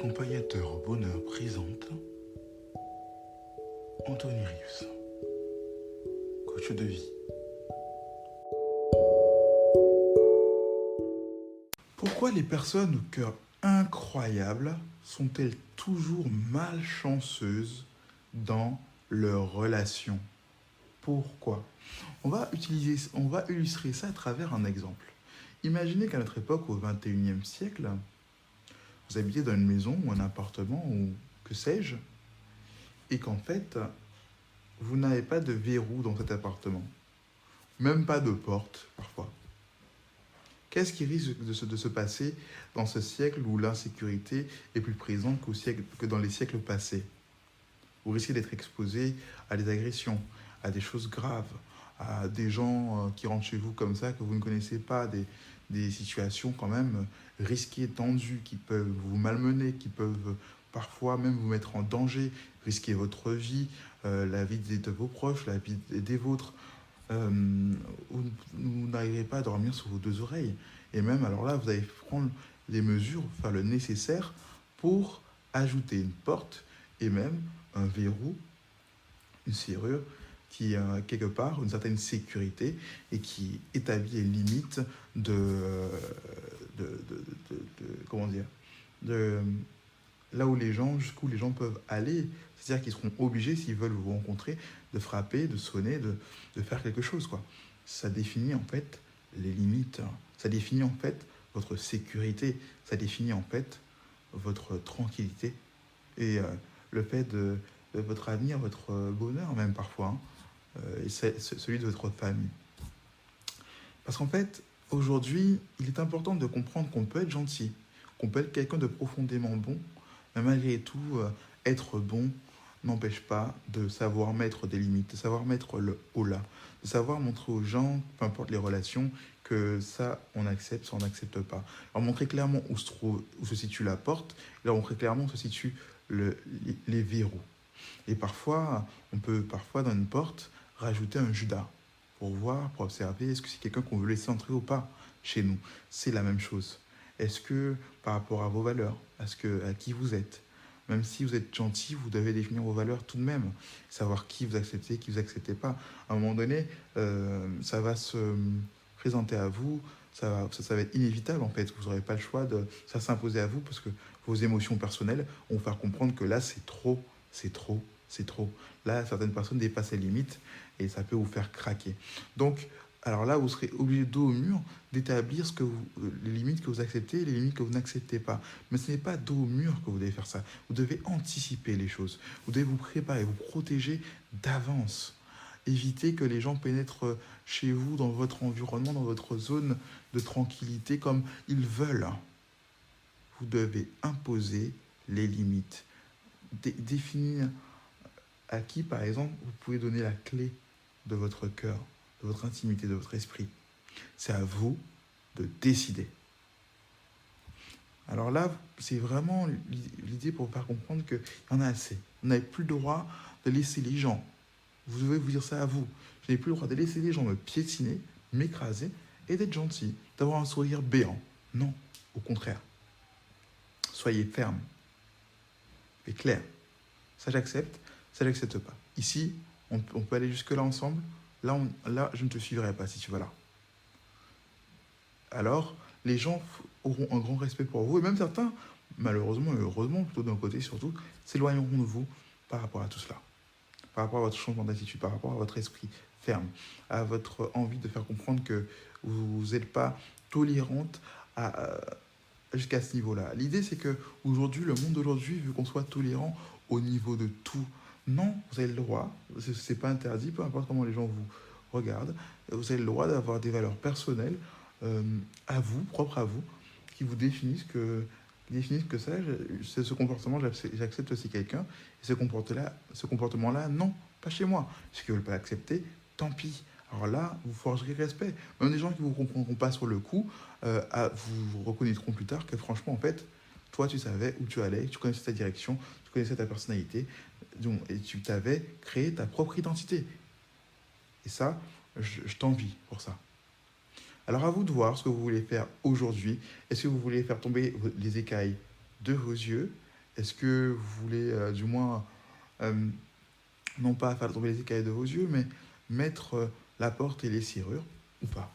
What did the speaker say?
Accompagnateur au bonheur présente Anthony Rives, coach de vie. Pourquoi les personnes au cœur incroyable sont-elles toujours malchanceuses dans leurs relations? Pourquoi? On va illustrer ça à travers un exemple. Imaginez qu'à notre époque, au XXIe siècle, vous habitez dans une maison ou un appartement ou que sais-je, et qu'en fait, vous n'avez pas de verrou dans cet appartement, même pas de porte parfois. Qu'est-ce qui risque de se passer dans ce siècle où l'insécurité est plus présente que dans les siècles passés? Vous risquez d'être exposé à des agressions, à des choses graves, à des gens qui rentrent chez vous comme ça, que vous ne connaissez pas, des situations quand même risquées, tendues, qui peuvent vous malmener, qui peuvent parfois même vous mettre en danger, risquer votre vie, la vie de vos proches, la vie des vôtres. Vous n'arriverez pas à dormir sur vos deux oreilles. Et même, alors là, vous allez prendre des mesures, faire le nécessaire pour ajouter une porte et même un verrou, une serrure qui a quelque part une certaine sécurité et qui établit les limites comment dire, de là où jusqu'où les gens peuvent aller. C'est-à-dire qu'ils seront obligés, s'ils veulent vous rencontrer, de frapper, de sonner, de faire quelque chose, quoi. Ça définit en fait les limites, ça définit en fait votre sécurité, ça définit en fait votre tranquillité et le fait de votre avenir, votre bonheur même parfois, et celui de votre famille. Parce qu'en fait, aujourd'hui, il est important de comprendre qu'on peut être gentil, qu'on peut être quelqu'un de profondément bon, mais malgré tout, être bon n'empêche pas de savoir mettre des limites, de savoir mettre le haut-là, de savoir montrer aux gens, peu importe les relations, que ça, on accepte, ça, on n'accepte pas. Leur montrer clairement où se situe la porte, leur montrer clairement où se situent les verrous. Et parfois, on peut dans une porte rajouter un Judas pour voir, pour observer, est-ce que c'est quelqu'un qu'on veut laisser entrer ou pas chez nous. C'est la même chose. Est-ce que par rapport à vos valeurs, à qui vous êtes, même si vous êtes gentil, vous devez définir vos valeurs tout de même, savoir qui vous acceptez pas. À un moment donné, ça va se présenter à vous, ça va être inévitable en fait. Vous n'aurez pas le choix de ça s'imposer à vous parce que vos émotions personnelles vont vous faire comprendre que là, c'est trop. Là, certaines personnes dépassent les limites et ça peut vous faire craquer. Donc, alors là, vous serez obligé dos au mur d'établir les limites que vous acceptez et les limites que vous n'acceptez pas. Mais ce n'est pas dos au mur que vous devez faire ça. Vous devez anticiper les choses. Vous devez vous préparer, vous protéger d'avance. Éviter que les gens pénètrent chez vous, dans votre environnement, dans votre zone de tranquillité comme ils veulent. Vous devez imposer les limites. Définir à qui, par exemple, vous pouvez donner la clé de votre cœur, de votre intimité, de votre esprit. C'est à vous de décider. Alors là, c'est vraiment l'idée pour faire comprendre qu'il y en a assez. Vous n'avez plus le droit de laisser les gens, vous devez vous dire ça à vous, je n'ai plus le droit de laisser les gens me piétiner, m'écraser et d'être gentil, d'avoir un sourire béant. Non, au contraire. Soyez ferme et clair. Ça j'accepte, ça j'accepte pas. Ici, on peut aller jusque-là ensemble. Là, je ne te suivrai pas si tu vas là. Alors, les gens auront un grand respect pour vous. Et même certains, malheureusement et heureusement, plutôt d'un côté surtout, s'éloigneront de vous par rapport à tout cela. Par rapport à votre changement d'attitude, par rapport à votre esprit ferme, à votre envie de faire comprendre que vous n'êtes pas tolérante jusqu'à ce niveau-là. L'idée, c'est que aujourd'hui, le monde d'aujourd'hui veut qu'on soit tolérant au niveau de tout. Non, vous avez le droit, c'est pas interdit, peu importe comment les gens vous regardent, vous avez le droit d'avoir des valeurs personnelles à vous, propres à vous, qui vous définissent que ça, ce comportement, j'accepte aussi quelqu'un, et ce comportement-là, non, pas chez moi. Ceux qui ne veulent pas l'accepter, tant pis. Alors là, vous forgerez respect. Même des gens qui ne vous comprendront pas sur le coup, vous reconnaîtront plus tard que franchement, en fait, toi, tu savais où tu allais, tu connaissais ta direction, tu connaissais ta personnalité, et tu t'avais créé ta propre identité. Et ça, je t'envie pour ça. Alors à vous de voir ce que vous voulez faire aujourd'hui. Est-ce que vous voulez faire tomber les écailles de vos yeux Est-ce que vous voulez du moins, non pas faire tomber les écailles de vos yeux, mais mettre la porte et les serrures ou pas?